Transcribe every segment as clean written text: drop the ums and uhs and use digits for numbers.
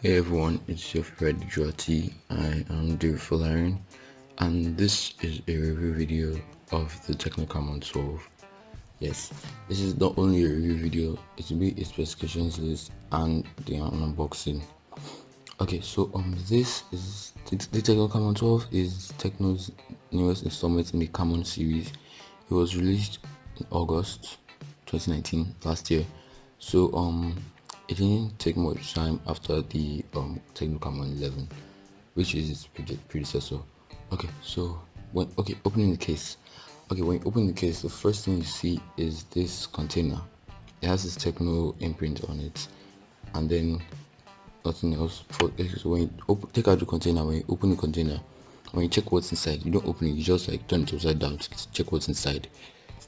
Hey everyone, it's your favorite Joti. I am David Folarin, and this is a review video of the Tecno Camon 12. Yes, this is not only a review video, it will be a specifications list and the unboxing. Okay, so this is the Tecno Camon 12 is Tecno's newest installment in the Camon series. It was released in August 2019, last year. So it didn't take much time after the Tecno Camon 11, which is its predecessor. Okay, so opening the case. Okay, when you open the case, the first thing you see is this container. It has this Tecno imprint on it, and then nothing else. So when you take out the container, when you open the container, when you check what's inside, you don't open it, you just like turn it upside down to check what's inside.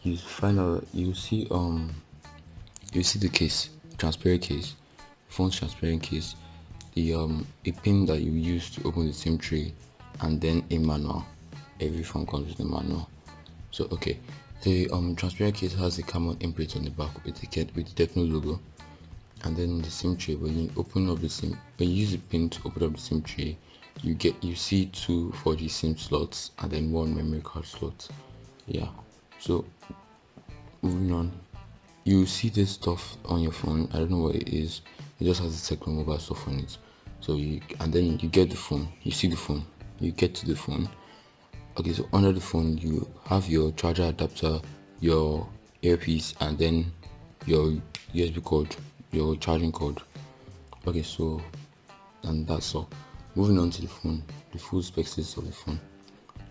You find out, you see the case, transparent case, phone's transparent case, the a pin that you use to open the SIM tray, and then a manual. Every phone comes with a manual. So okay, the transparent case has a Camon imprint on the back with the Tecno logo, and then the SIM tray. When you open up the SIM, when you use the pin to open up the SIM tray, you see two 4G SIM slots and then one memory card slot. Yeah. So moving on, you see this stuff on your phone. I don't know what it is. It just has the Tecno mobile stuff on it. So then you get the phone. You see the phone. You get to the phone. Okay, so under the phone you have your charger adapter, your earpiece, and then your USB cord, your charging cord. Okay, so and that's all. Moving on to the phone, the full specs list of the phone.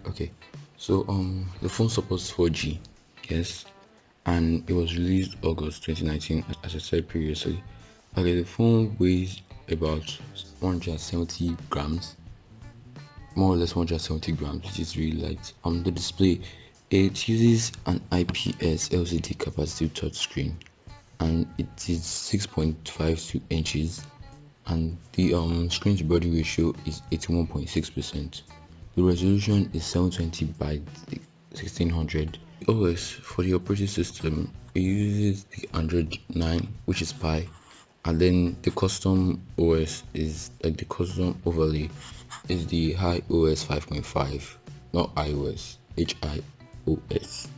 Okay, so the phone supports 4G, yes, and it was released August 2019, as I said previously. Okay, the phone weighs about 170 grams, more or less 170 grams, which is really light. The display, it uses an IPS LCD capacitive touchscreen, and it is 6.52 inches, and the screen to body ratio is 81.6%. The resolution is 720 by 1600. OS for the operating system, it uses the Android 9, which is Pie, and then the custom OS is like the custom overlay is the High OS 5.5, not iOS, HIOS.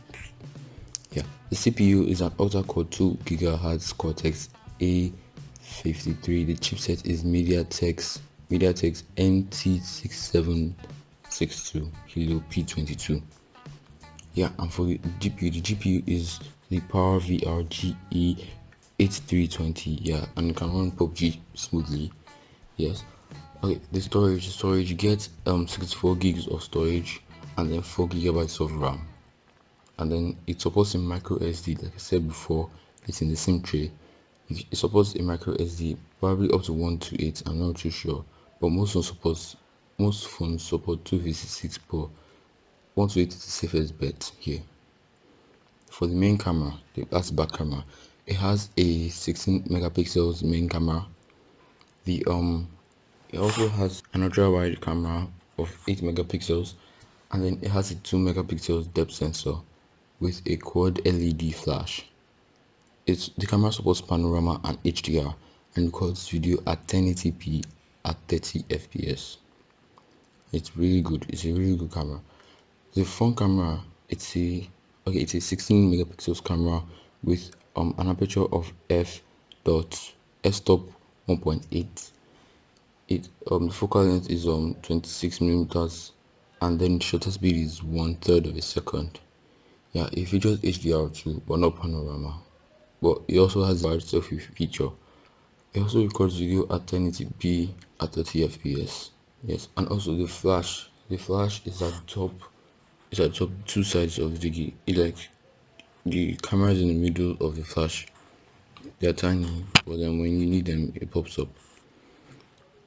Yeah, the CPU is an octa-core 2 GHz Cortex A53. The chipset is MediaTek's MT6762 Helio P22. Yeah, and for the GPU is the PowerVR GE8320. Yeah, and it can run PUBG smoothly. Yes. Okay, the storage, you get 64 gigs of storage and then 4 gigabytes of RAM, and then it supports a micro SD. Like I said before, it's in the SIM tray. It supports a micro SD, probably up to 128. I'm not too sure, but most phones support 256, but 128 is the safest bet here. For the main camera, that's back camera, it has a 16 megapixels main camera. It also has an ultra wide camera of 8 megapixels, and then it has a 2 megapixels depth sensor with a quad LED flash. The camera supports panorama and HDR and records video at 1080p at 30 fps. It's really good. It's a really good camera. The front camera, it's a 16 megapixels camera with an aperture of f.stop 1.8. The focal length is 26 millimeters, and then shutter speed is 1/3 of a second. Yeah, it features HDR too, but not panorama. But it also has a selfie feature. It also records video at 1080p at 30 fps. Yes, and also the flash. The flash is at the top. It's at the top two sides of the the camera is in the middle of the flash. They are tiny, but then when you need them, it pops up.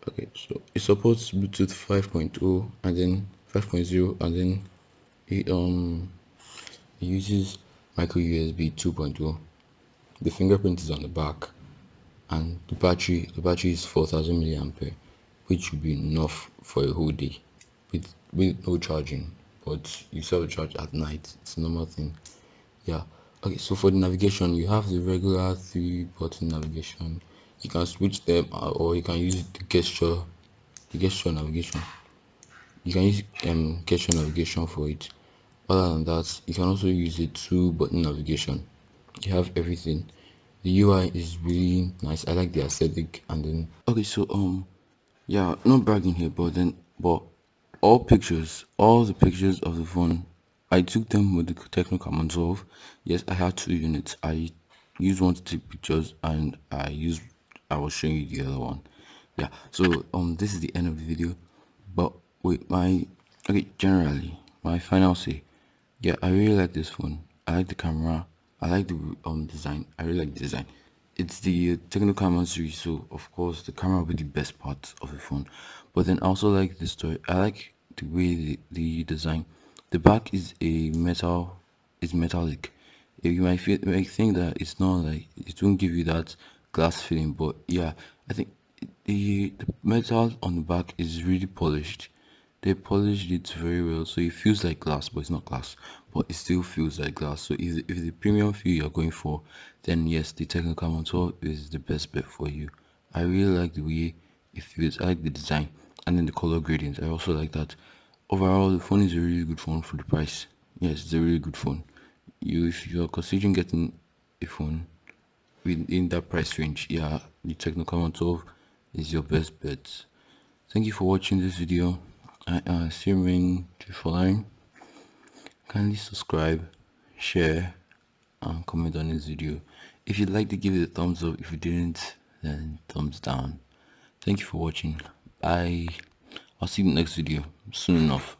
Okay, so it supports Bluetooth 5.0 and then 5.0, and then it uses micro USB 2.0. The fingerprint is on the back, and the battery is 4000 milliampere, which will be enough for a whole day with no charging, but you still charge at night. It's a normal thing. Yeah. Okay, so for the navigation, you have the regular 3-button navigation. You can switch them, or you can use the gesture navigation. You can use gesture navigation for it. Other than that, you can also use a two button navigation. You have everything. The UI is really nice. I like the aesthetic. And then okay, so yeah, not bragging here, but all the pictures of the phone, I took them with the Tecno Camon 12. Yes, I had two units. I used one to take pictures, and I was showing you the other one. Yeah, so this is the end of the video. But wait, my okay, generally my final say, yeah, I really like this phone. I like the camera. I like the design. I really like the design. It's the Tecno Camon series, so of course the camera will be the best part of the phone. But then I also like the story. I like the way the design. The back is a metal. It's metallic. You might think that it's not like it won't give you that glass feeling, but yeah, I think the metal on the back is really polished. They polished it very well, so it feels like glass, but it's not glass, but it still feels like glass. So if the premium feel you're going for, then yes, the Tecno Camon 12 is the best bet for you. I really like the way it feels. I like the design, and then the color gradient. I also like that. Overall, the phone is a really good phone for the price. Yes, it's a really good phone. If you're considering getting a phone within that price range, yeah, the Tecno Camon 12 is your best bet. Thank you for watching this video. I am Sirmin Trifolarin. Kindly subscribe, share, and comment on this video. If you'd like to give it a thumbs up, if you didn't, then thumbs down. Thank you for watching. Bye. I'll see you in the next video soon enough.